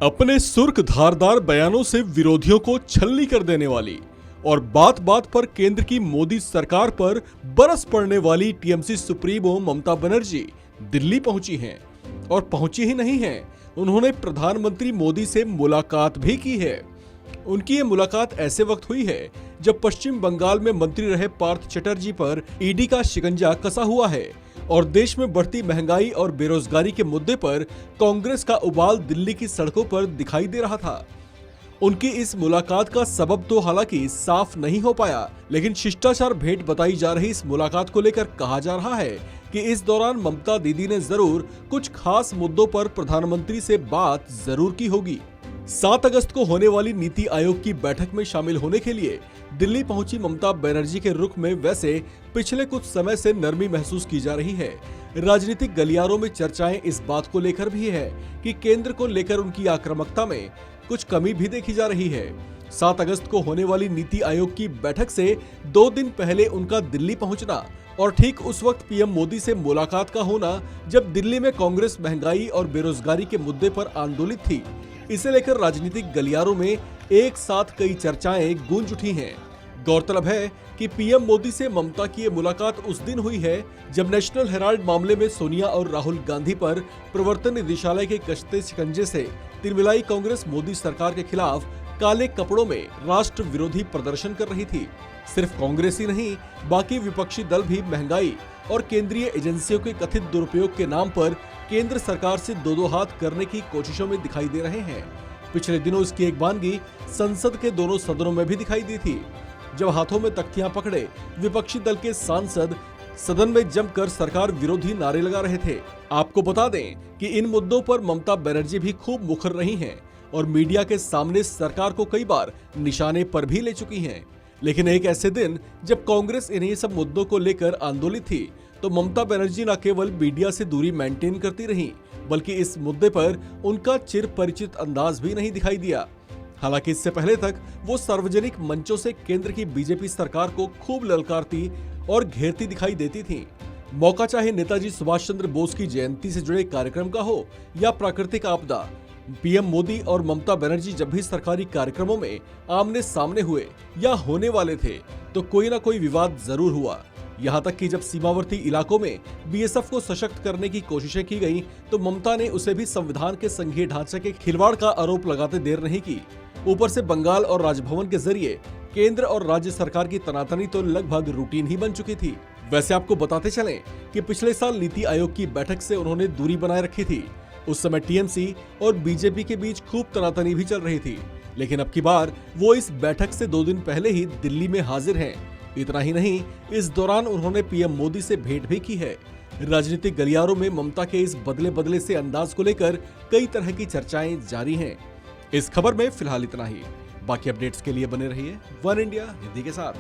अपने सुर्ख धारदार बयानों से विरोधियों को छलनी कर देने वाली और बात बात पर केंद्र की मोदी सरकार पर बरस पड़ने वाली टीएमसी सुप्रीमो ममता बनर्जी दिल्ली पहुंची हैं। और पहुंची ही नहीं हैं, उन्होंने प्रधानमंत्री मोदी से मुलाकात भी की है। उनकी ये मुलाकात ऐसे वक्त हुई है जब पश्चिम बंगाल में मंत्री रहे पार्थ चटर्जी पर ईडी का शिकंजा कसा हुआ है और देश में बढ़ती महंगाई और बेरोजगारी के मुद्दे पर कांग्रेस का उबाल दिल्ली की सड़कों पर दिखाई दे रहा था। उनकी इस मुलाकात का सबब तो हालांकि साफ नहीं हो पाया, लेकिन शिष्टाचार भेंट बताई जा रही इस मुलाकात को लेकर कहा जा रहा है कि इस दौरान ममता दीदी ने जरूर कुछ खास मुद्दों पर प्रधानमंत्री से बात जरूर की होगी। 7 अगस्त को होने वाली नीति आयोग की बैठक में शामिल होने के लिए दिल्ली पहुंची ममता बनर्जी के रुख में वैसे पिछले कुछ समय से नरमी महसूस की जा रही है। राजनीतिक गलियारों में चर्चाएं इस बात को लेकर भी है कि केंद्र को लेकर उनकी आक्रामकता में कुछ कमी भी देखी जा रही है। 7 अगस्त को होने वाली नीति आयोग की बैठक से 2 दिन पहले उनका दिल्ली पहुंचना और ठीक उस वक्त पीएम मोदी से मुलाकात का होना जब दिल्ली में कांग्रेस महंगाई और बेरोजगारी के मुद्दे पर आंदोलित थी, इसे लेकर राजनीतिक गलियारों में एक साथ कई चर्चाएं गूंज उठी हैं। गौरतलब है कि पीएम मोदी से ममता की ये मुलाकात उस दिन हुई है जब नेशनल हेराल्ड मामले में सोनिया और राहुल गांधी पर प्रवर्तन निदेशालय के कश्ते शिकंजे से तिरमिलाई कांग्रेस मोदी सरकार के खिलाफ काले कपड़ों में राष्ट्र विरोधी प्रदर्शन कर रही थी। सिर्फ कांग्रेस ही नहीं, बाकी विपक्षी दल भी महंगाई और केंद्रीय एजेंसियों के कथित दुरुपयोग के नाम पर केंद्र सरकार से दो हाथ करने की कोशिशों में दिखाई दे रहे हैं। पिछले दिनों इसकी एक बानगी संसद के दोनों सदनों में भी दिखाई दी थी, जब हाथों में तख्तियां पकड़े विपक्षी दल के सांसद सदन में जमकर सरकार विरोधी नारे लगा रहे थे। आपको बता दें कि इन मुद्दों पर ममता बनर्जी भी खूब मुखर रही हैं और मीडिया के सामने सरकार को कई बार निशाने पर भी ले चुकी हैं। लेकिन एक ऐसे दिन जब कांग्रेस इन्हीं सब मुद्दों को लेकर आंदोलित थी तो ममता बनर्जी न केवल मीडिया से दूरी मेंटेन करती रहीं, बल्कि इस मुद्दे पर उनका चिर परिचित अंदाज भी नहीं दिखाई दिया। हालांकि इससे पहले तक वो सार्वजनिक मंचों से केंद्र की बीजेपी सरकार को खूब ललकारती और घेरती दिखाई देती थीं। मौका चाहे नेताजी सुभाष चंद्र बोस की जयंती से जुड़े कार्यक्रम का हो या प्राकृतिक आपदा, पीएम मोदी और ममता बनर्जी जब भी सरकारी कार्यक्रमों में आमने सामने हुए या होने वाले थे तो कोई ना कोई विवाद जरूर हुआ। यहाँ तक कि जब सीमावर्ती इलाकों में बीएसएफ को सशक्त करने की कोशिशें की गईं, तो ममता ने उसे भी संविधान के संघीय ढांचे के खिलवाड़ का आरोप लगाते देर नहीं की। ऊपर से बंगाल और राजभवन के जरिए केंद्र और राज्य सरकार की तनातनी तो लगभग रूटीन ही बन चुकी थी। वैसे आपको बताते चलें कि पिछले साल नीति आयोग की बैठक से उन्होंने दूरी बनाए रखी थी। उस समय टीएमसी और बीजेपी के बीच खूब तनातनी भी चल रही थी, लेकिन अब की बार वो इस बैठक से 2 दिन पहले ही दिल्ली में हाजिर हैं। इतना ही नहीं, इस दौरान उन्होंने पीएम मोदी से भेंट भी की है। राजनीतिक गलियारों में ममता के इस बदले बदले से अंदाज को लेकर कई तरह की चर्चाएं जारी हैं। इस खबर में फिलहाल इतना ही। बाकी अपडेट्स के लिए बने रहिए वन इंडिया हिंदी के साथ।